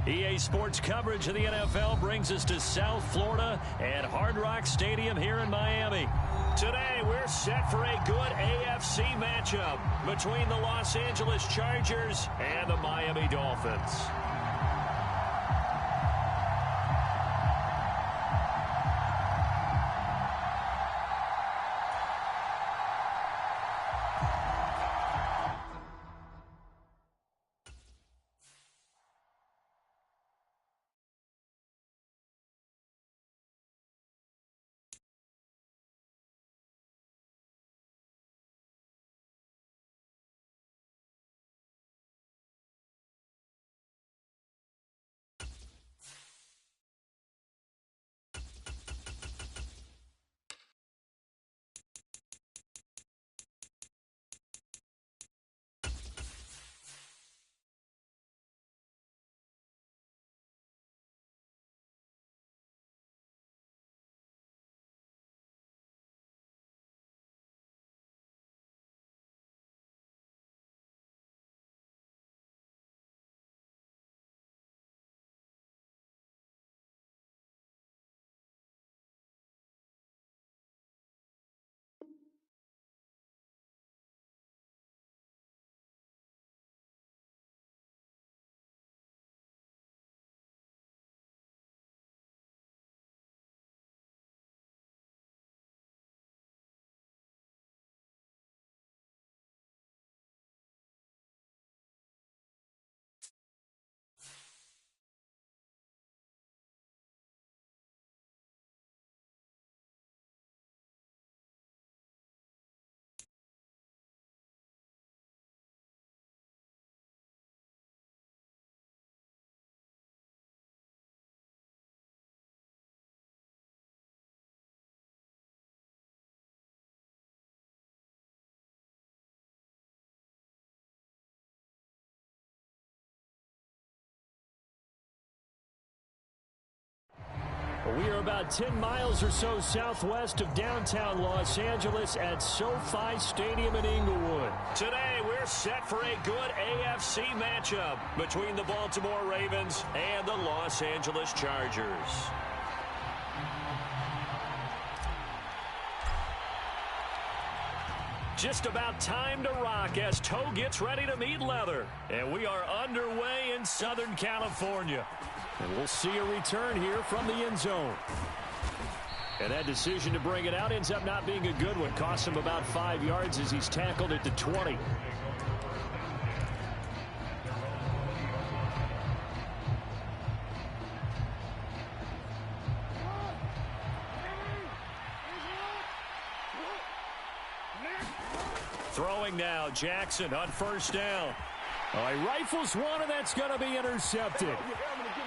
EA Sports coverage of the NFL brings us to South Florida at Hard Rock Stadium here in Miami. Today, we're set for a good AFC matchup between the Los Angeles Chargers and the Miami Dolphins. We are about 10 miles or so southwest of downtown Los Angeles at SoFi Stadium in Inglewood. Today, we're set for a good AFC matchup between the Baltimore Ravens and the Los Angeles Chargers. Just about time to rock as toe gets ready to meet leather. And we are underway in Southern California. And we'll see a return here from the end zone. And that decision to bring it out ends up not being a good one. Costs him about 5 yards as he's tackled at the 20. Throwing now, Jackson on first down. Oh, he rifles one, and that's going to be intercepted.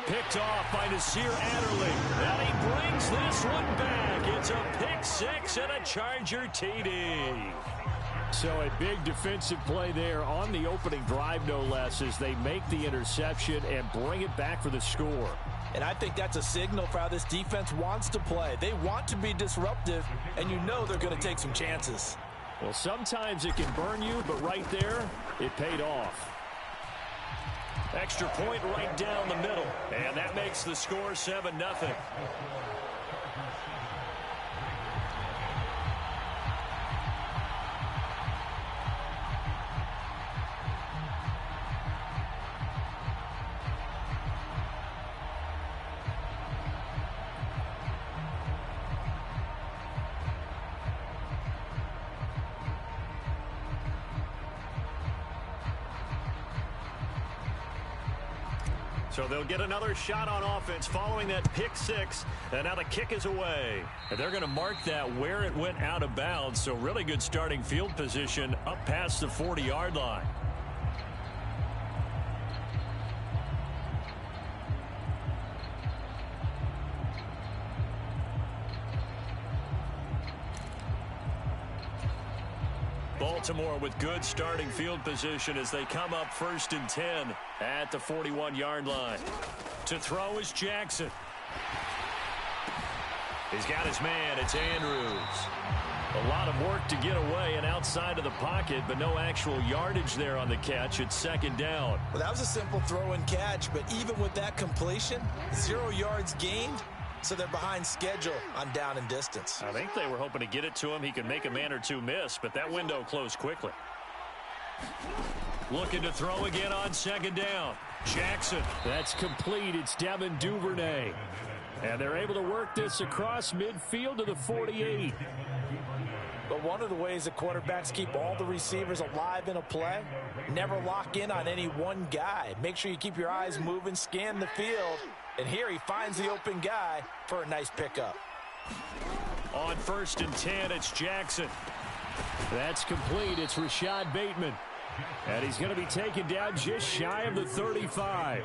Picked off by Nasir Adderley. And he brings this one back. It's a pick six and a Charger TD. So a big defensive play there on the opening drive, no less, as they make the interception and bring it back for the score. And I think that's a signal for how this defense wants to play. They want to be disruptive, and you know they're going to take some chances. Well, sometimes it can burn you, but right there, it paid off. Extra point right down the middle, and that makes the score 7-0. So they'll get another shot on offense following that pick six. And now the kick is away. And they're going to mark that where it went out of bounds. So really good starting field position up past the 40-yard line. Baltimore with good starting field position as they come up 1st and 10 at the 41-yard line. To throw is Jackson. He's got his man. It's Andrews. A lot of work to get away and outside of the pocket, but no actual yardage there on the catch. It's second down. Well, that was a simple throw and catch, but even with that completion, 0 yards gained, so they're behind schedule on down and distance. I think they were hoping to get it to him. He could make a man or two miss, but that window closed quickly. Looking to throw again on second down. Jackson. That's complete. It's Devin Duvernay. And they're able to work this across midfield to the 48. But one of the ways that quarterbacks keep all the receivers alive in a play, never lock in on any one guy. Make sure you keep your eyes moving, scan the field. And here he finds the open guy for a nice pickup. On 1st and 10, it's Jackson. That's complete. It's Rashad Bateman. And he's going to be taken down just shy of the 35.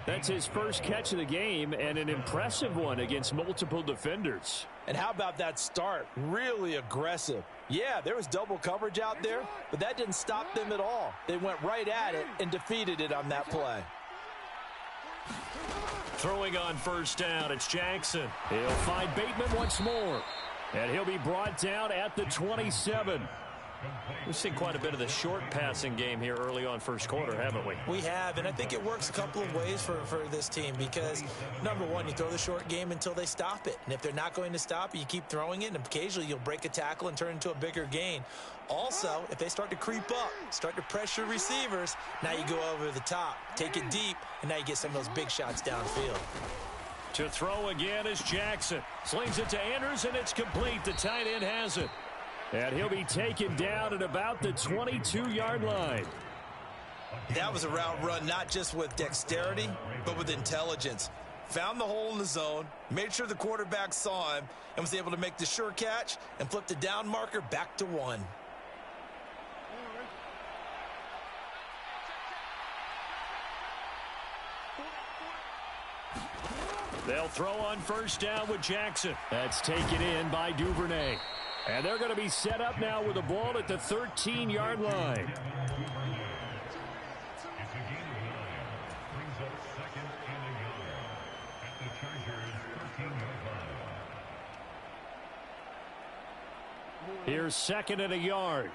That's his first catch of the game, and an impressive one against multiple defenders. And how about that start? Really aggressive. Yeah, there was double coverage out there, but that didn't stop them at all. They went right at it and defeated it on that play. Throwing on 1st down, it's Jackson. He'll find Bateman once more. And he'll be brought down at the 27. We've seen quite a bit of the short passing game here early on first quarter, haven't we? We have, and I think it works a couple of ways for this team because, number one, you throw the short game until they stop it. And if they're not going to stop it, you keep throwing it, and occasionally you'll break a tackle and turn into a bigger gain. Also, if they start to creep up, start to pressure receivers, now you go over the top, take it deep, and now you get some of those big shots downfield. To throw again is Jackson. Slings it to Andrews, and it's complete. The tight end has it. And he'll be taken down at about the 22-yard line. That was a route run not just with dexterity, but with intelligence. Found the hole in the zone, made sure the quarterback saw him, and was able to make the sure catch and flip the down marker back to 1. They'll throw on 1st down with Jackson. That's taken in by Duvernay. And they're going to be set up now with the ball at the 13-yard line. Here's 2nd and a yard.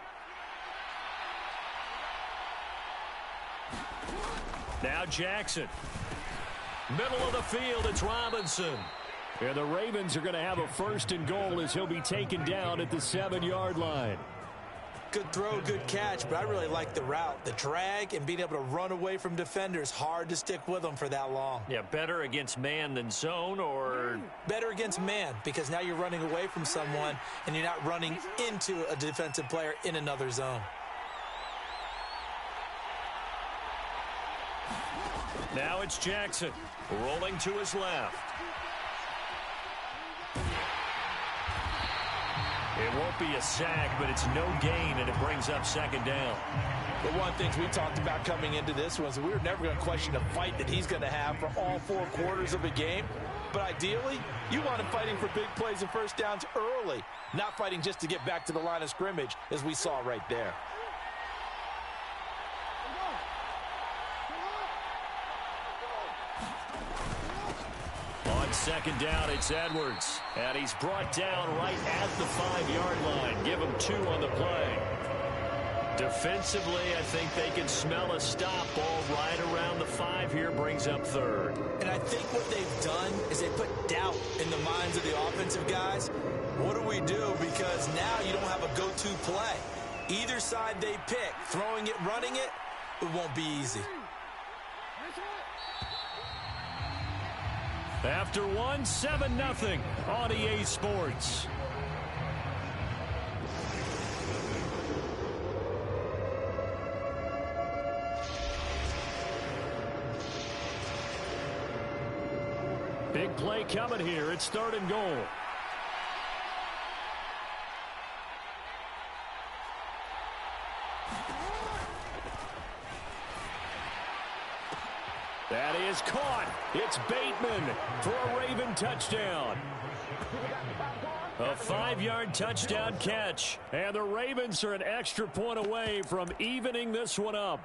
Now Jackson. Middle of the field, it's Robinson. And the Ravens are going to have a 1st and goal as he'll be taken down at the 7-yard line. Good throw, good catch, but I really like the route. The drag and being able to run away from defenders, hard to stick with them for that long. Yeah, better against man than zone, or? Better against man, because now you're running away from someone and you're not running into a defensive player in another zone. Now it's Jackson, rolling to his left. It won't be a sack, but it's no gain, and it brings up 2nd down. The one thing we talked about coming into this was we were never going to question the fight that he's going to have for all 4 quarters of a game. But ideally, you want him fighting for big plays and 1st downs early, not fighting just to get back to the line of scrimmage, as we saw right there. On 2nd down, it's Edwards. And he's brought down right at the 5-yard line. Give him 2 on the play. Defensively, I think they can smell a stop. Ball right around the 5 here, brings up 3rd. And I think what they've done is they put doubt in the minds of the offensive guys. What do we do? Because now you don't have a go-to play. Either side they pick, throwing it, running it, it won't be easy. After 1, 7-0 on EA Sports. Big play coming here. It's 3rd and goal. That is caught. It's Bateman for a Raven touchdown. A 5-yard touchdown catch. And the Ravens are an extra point away from evening this one up.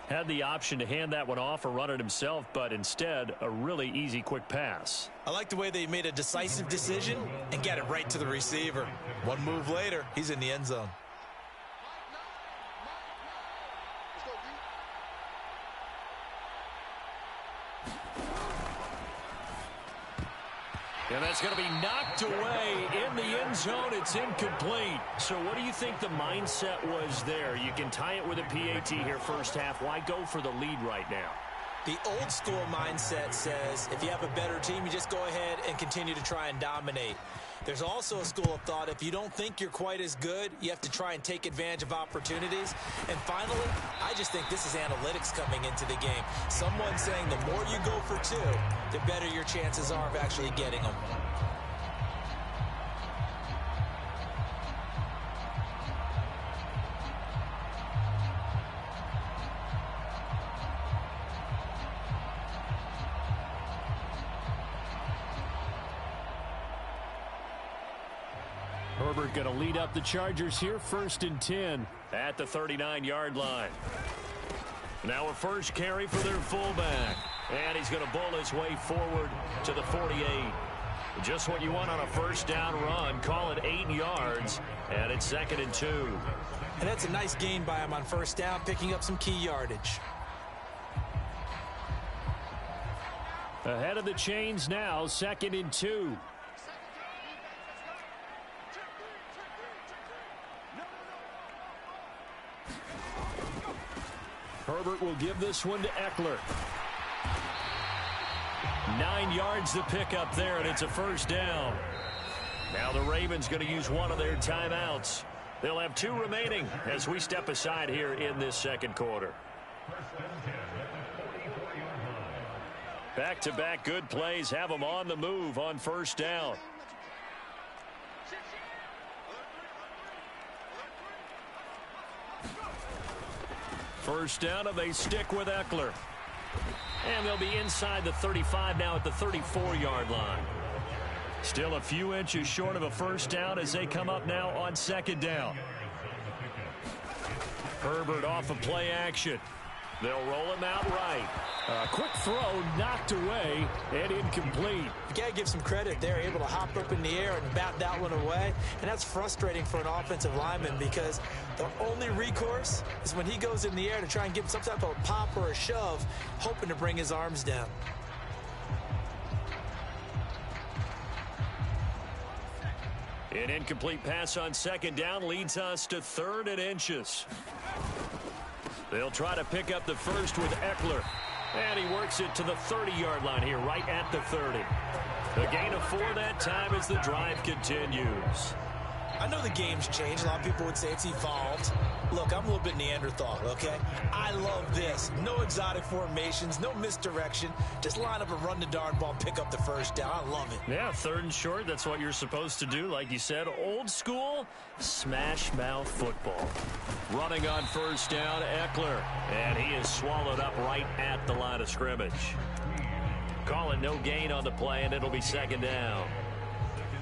Had the option to hand that one off or run it himself, but instead, a really easy, quick pass. I like the way they made a decisive decision and get it right to the receiver. One move later, he's in the end zone. And that's going to be knocked away in the end zone. It's incomplete. So what do you think the mindset was there? You can tie it with a PAT here first half. Why go for the lead right now? The old school mindset says if you have a better team, you just go ahead and continue to try and dominate. There's also a school of thought, if you don't think you're quite as good, you have to try and take advantage of opportunities. And finally, I just think this is analytics coming into the game. Someone saying the more you go for two, the better your chances are of actually getting them. Herbert going to lead up the Chargers here, 1st and 10 at the 39-yard line. Now a first carry for their fullback. And he's going to bowl his way forward to the 48. Just what you want on a first down run. Call it 8 yards, and it's 2nd and 2. And that's a nice gain by him on first down, picking up some key yardage. Ahead of the chains now, 2nd and 2. Herbert will give this one to Eckler. 9 yards to pick up there, and it's a first down. Now the Ravens going to use one of their timeouts. They'll have 2 remaining as we step aside here in this second quarter. Back-to-back good plays have them on the move on first down. First down, and they stick with Eckler. And they'll be inside the 35 now at the 34-yard line. Still a few inches short of a first down as they come up now on 2nd down. Herbert off of play action. They'll roll him out right. A quick throw knocked away and incomplete. You got to give some credit. They're able to hop up in the air and bat that one away. And that's frustrating for an offensive lineman because the only recourse is when he goes in the air to try and give some type of a pop or a shove, hoping to bring his arms down. An incomplete pass on 2nd down leads us to 3rd and inches. They'll try to pick up the first with Eckler. And he works it to the 30-yard line here, right at the 30. The gain of 4 that time as the drive continues. I know the game's changed. A lot of people would say it's evolved. Look, I'm a little bit Neanderthal, okay? I love this. No exotic formations, no misdirection. Just line up and run the darn ball, pick up the first down. I love it. Yeah, 3rd and short. That's what you're supposed to do. Like you said, old school, smash mouth football. Running on first down, Eckler. And he is swallowed up right at the line of scrimmage. Calling no gain on the play, and it'll be 2nd down.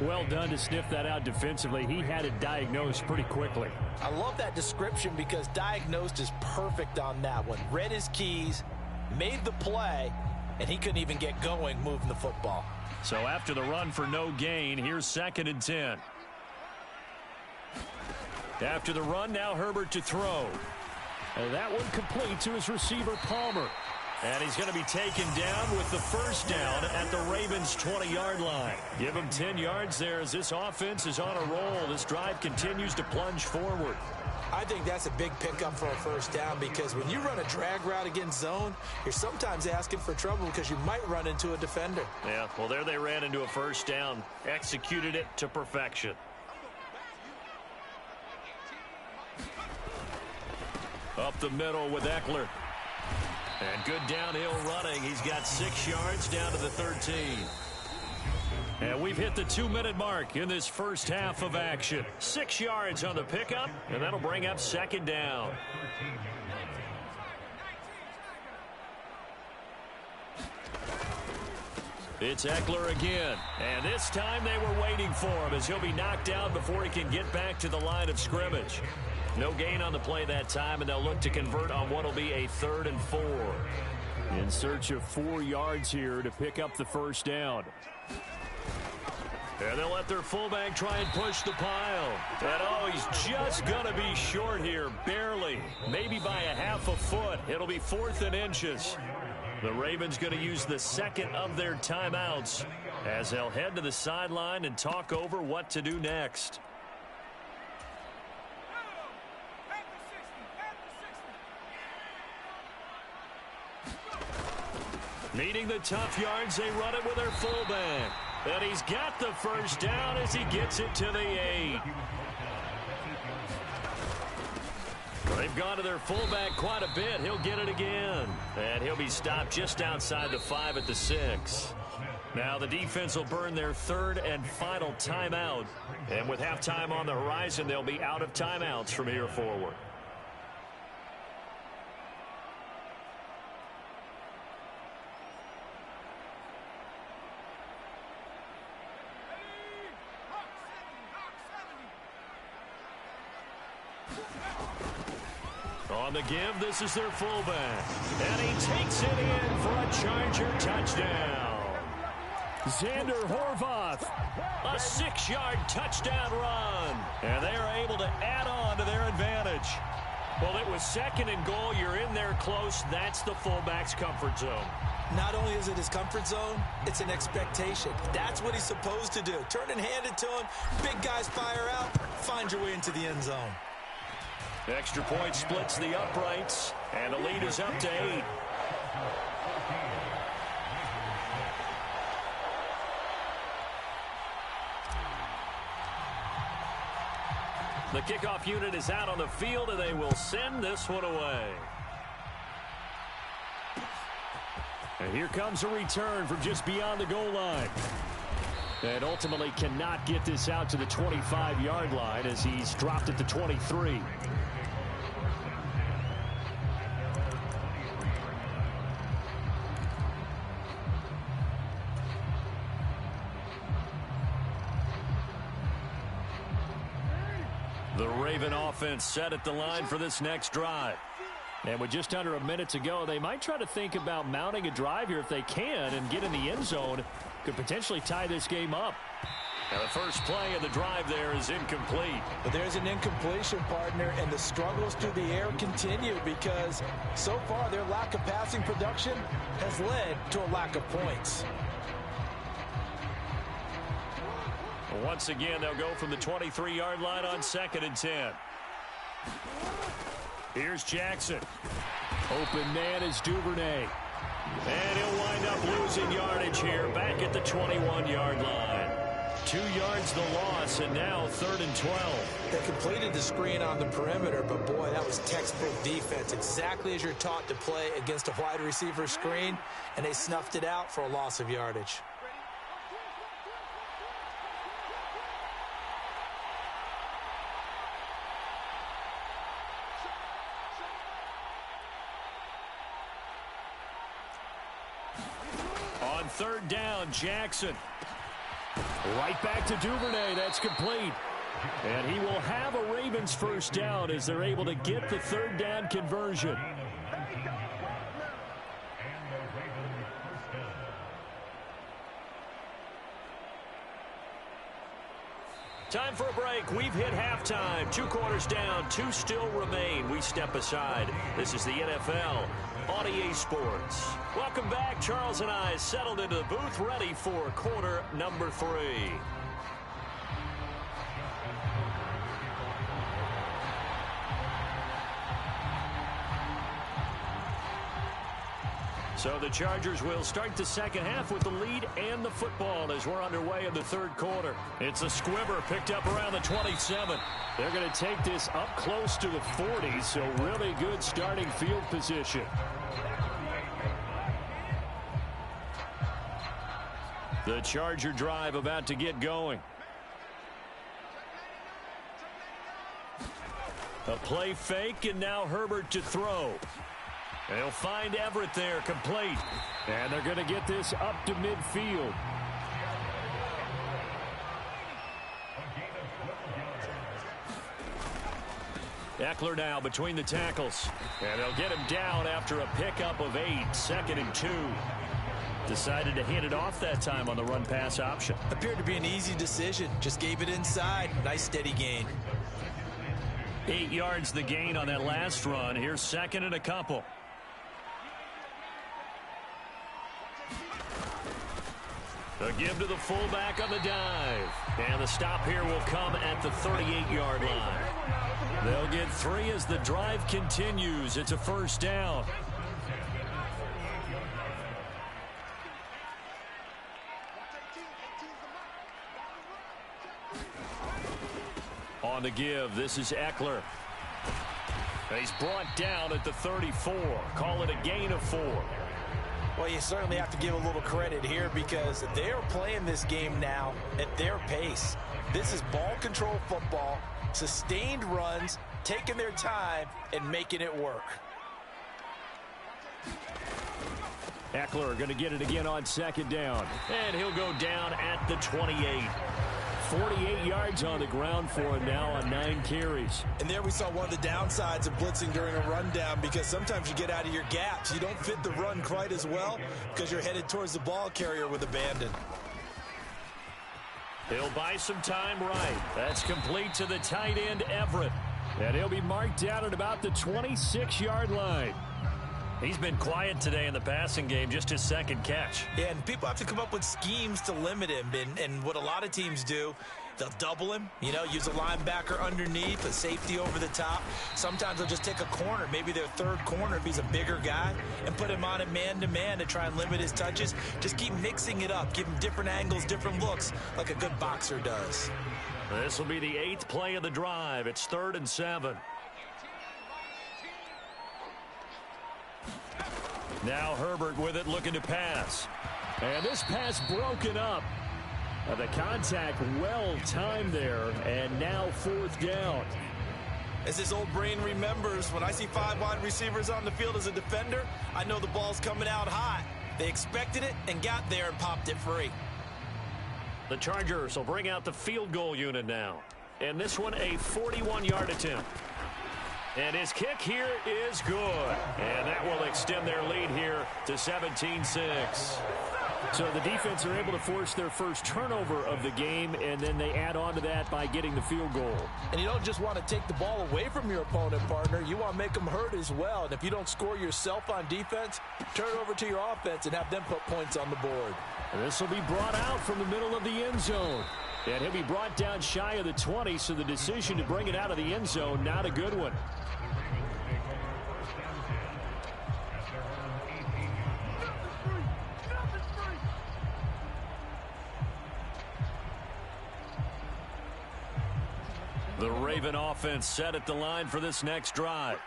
Well done to sniff that out defensively. He had it diagnosed pretty quickly. I love that description because diagnosed is perfect on that one. Read his keys, made the play, and he couldn't even get going moving the football. So after the run for no gain, here's 2nd and 10. After the run, now Herbert to throw. And that one complete to his receiver, Palmer. And he's going to be taken down with the first down at the Ravens' 20-yard line. Give him 10 yards there as this offense is on a roll. This drive continues to plunge forward. I think that's a big pickup for a first down because when you run a drag route against zone, you're sometimes asking for trouble because you might run into a defender. Yeah, well, there they ran into a first down. Executed it to perfection. Up the middle with Eckler. And good downhill running. He's got 6 yards down to the 13. And we've hit the 2-minute mark in this first half of action. 6 yards on the pickup, and that'll bring up 2nd down. It's Eckler again. And this time they were waiting for him as he'll be knocked down before he can get back to the line of scrimmage. No gain on the play that time, and they'll look to convert on what will be a 3rd and 4. In search of 4 yards here to pick up the first down. And they'll let their fullback try and push the pile. And, oh, he's just going to be short here, barely. Maybe by a half a foot. It'll be 4th and inches. The Ravens going to use the second of their timeouts as they'll head to the sideline and talk over what to do next. Needing the tough yards, they run it with their fullback. And he's got the first down as he gets it to the 8. They've gone to their fullback quite a bit. He'll get it again. And he'll be stopped just outside the 5 at the 6. Now the defense will burn their 3rd and final timeout. And with halftime on the horizon, they'll be out of timeouts from here forward. On the give, this is their fullback. And he takes it in for a Charger touchdown. Xander Horvath, a 6-yard touchdown run. And they are able to add on to their advantage. Well, it was 2nd and goal. You're in there close. That's the fullback's comfort zone. Not only is it his comfort zone, it's an expectation. That's what he's supposed to do. Turn and hand it to him. Big guys fire out. Find your way into the end zone. Extra point splits the uprights, and the lead is up to 8. The kickoff unit is out on the field, and they will send this one away. And here comes a return from just beyond the goal line. And ultimately cannot get this out to the 25-yard line as he's dropped at the 23. The Raven offense set at the line for this next drive. And with just under a minute to go, they might try to think about mounting a drive here if they can and get in the end zone. Could potentially tie this game up. Now the first play of the drive there is incomplete. But there's an incompletion, partner, and the struggles through the air continue because so far their lack of passing production has led to a lack of points. Once again, they'll go from the 23-yard line on 2nd and 10. Here's Jackson. Open man is Duvernay. And he'll wind up losing yardage here back at the 21-yard line. 2 yards the loss, and now 3rd and 12. They completed the screen on the perimeter, but boy, that was textbook defense. Exactly as you're taught to play against a wide receiver screen, and they snuffed it out for a loss of yardage. On 3rd down, Jackson. Right back to Duvernay. That's complete. And he will have a Ravens first down as they're able to get the 3rd down conversion. Time for a break. We've hit halftime. 2 quarters down, 2 still remain. We step aside. This is the NFL on EA Sports. Welcome back. Charles and I settled into the booth, ready for quarter number 3. So the Chargers will start the second half with the lead and the football as we're underway in the 3rd quarter. It's a squibber picked up around the 27. They're going to take this up close to the 40, so really good starting field position. The Charger drive about to get going. A play fake, and now Herbert to throw. They'll find Everett there, complete. And they're going to get this up to midfield. Eckler now between the tackles. And they'll get him down after a pickup of 8, 2nd and 2. Decided to hand it off that time on the run-pass option. Appeared to be an easy decision. Just gave it inside. Nice steady gain. 8 yards the gain on that last run. Here's 2nd and a couple. A give to the fullback on the dive. And the stop here will come at the 38-yard line. They'll get 3 as the drive continues. It's a first down. On the give, this is Eckler. He's brought down at the 34. Call it a gain of 4. Well, you certainly have to give a little credit here because they're playing this game now at their pace. This is ball control football, sustained runs, taking their time, and making it work. Eckler going to get it again on 2nd down. And he'll go down at the 28. 48 yards on the ground for him now on 9 carries. And there we saw one of the downsides of blitzing during a rundown because sometimes you get out of your gaps. You don't fit the run quite as well because you're headed towards the ball carrier with abandon. He'll buy some time right. That's complete to the tight end, Everett. And he'll be marked down at about the 26-yard line. He's been quiet today in the passing game, just his 2nd catch. Yeah, and people have to come up with schemes to limit him. And what a lot of teams do, they'll double him, use a linebacker underneath, a safety over the top. Sometimes they'll just take a corner, maybe their 3rd corner if he's a bigger guy, and put him on it man-to-man to try and limit his touches. Just keep mixing it up, give him different angles, different looks, like a good boxer does. This will be the 8th play of the drive. It's 3rd and 7. Now Herbert with it, looking to pass. And this pass broken up. The contact well timed there, and now 4th down. As his old brain remembers, when I see 5 wide receivers on the field as a defender, I know the ball's coming out hot. They expected it and got there and popped it free. The Chargers will bring out the field goal unit now. And this one a 41-yard attempt. And his kick here is good. And that will extend their lead here to 17-6. So the defense are able to force their first turnover of the game, and then they add on to that by getting the field goal. And you don't just want to take the ball away from your opponent, partner. You want to make them hurt as well. And if you don't score yourself on defense, turn it over to your offense and have them put points on the board. This will be brought out from the middle of the end zone. And he'll be brought down shy of the 20, so the decision to bring it out of the end zone, not a good one. The Raven offense set at the line for this next drive.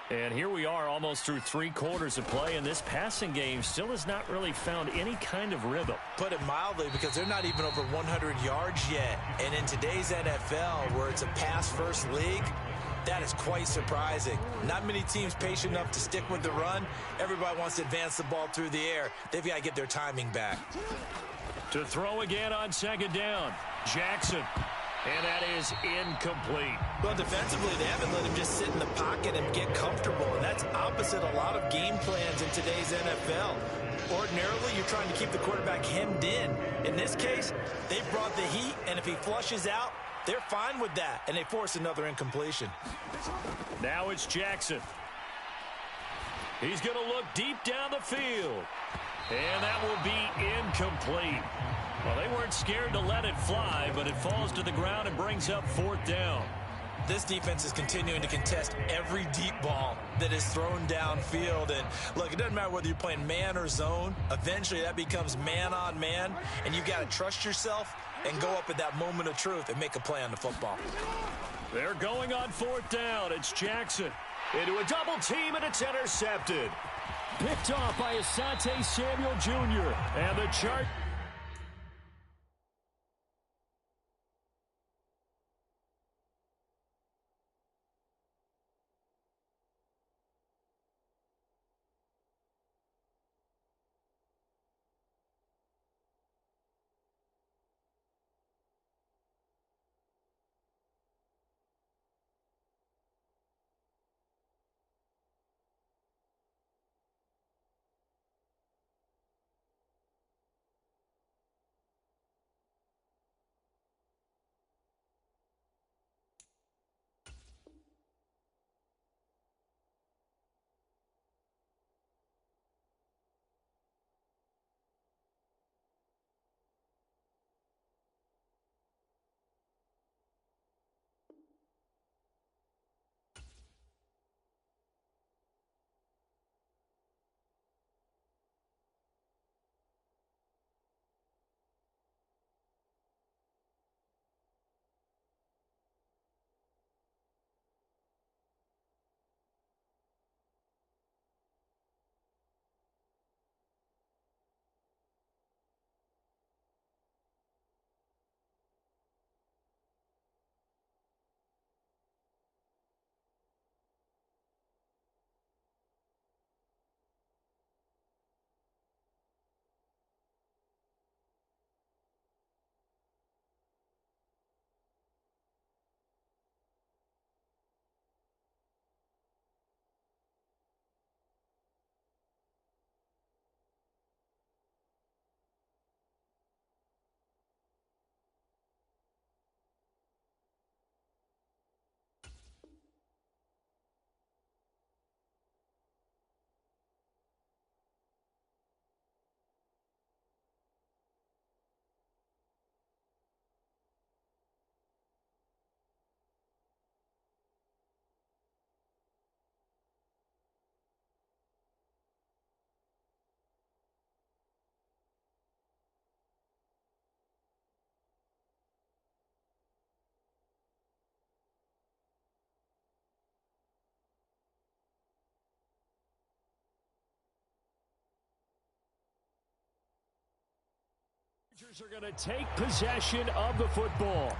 And here we are almost through 3 quarters of play, and this passing game still has not really found any kind of rhythm. Put it mildly, because they're not even over 100 yards yet. And in today's NFL, where it's a pass-first league, that is quite surprising. Not many teams patient enough to stick with the run. Everybody wants to advance the ball through the air. They've got to get their timing back. To throw again on 2nd down, Jackson. And that is incomplete. Well, defensively, they haven't let him just sit in the pocket and get comfortable, and that's opposite a lot of game plans in today's NFL. Ordinarily, you're trying to keep the quarterback hemmed in. In this case, they brought the heat, and if he flushes out, they're fine with that, and they force another incompletion. Now it's Jackson. He's going to look deep down the field. And that will be incomplete. Well, they weren't scared to let it fly, but it falls to the ground and brings up 4th down. This defense is continuing to contest every deep ball that is thrown downfield. And, look, it doesn't matter whether you're playing man or zone. Eventually, that becomes man-on-man, and you've got to trust yourself and go up at that moment of truth and make a play on the football. They're going on 4th down. It's Jackson into a double team, and it's intercepted. Picked off by Asante Samuel Jr. And the chart. Are going to take possession of the football.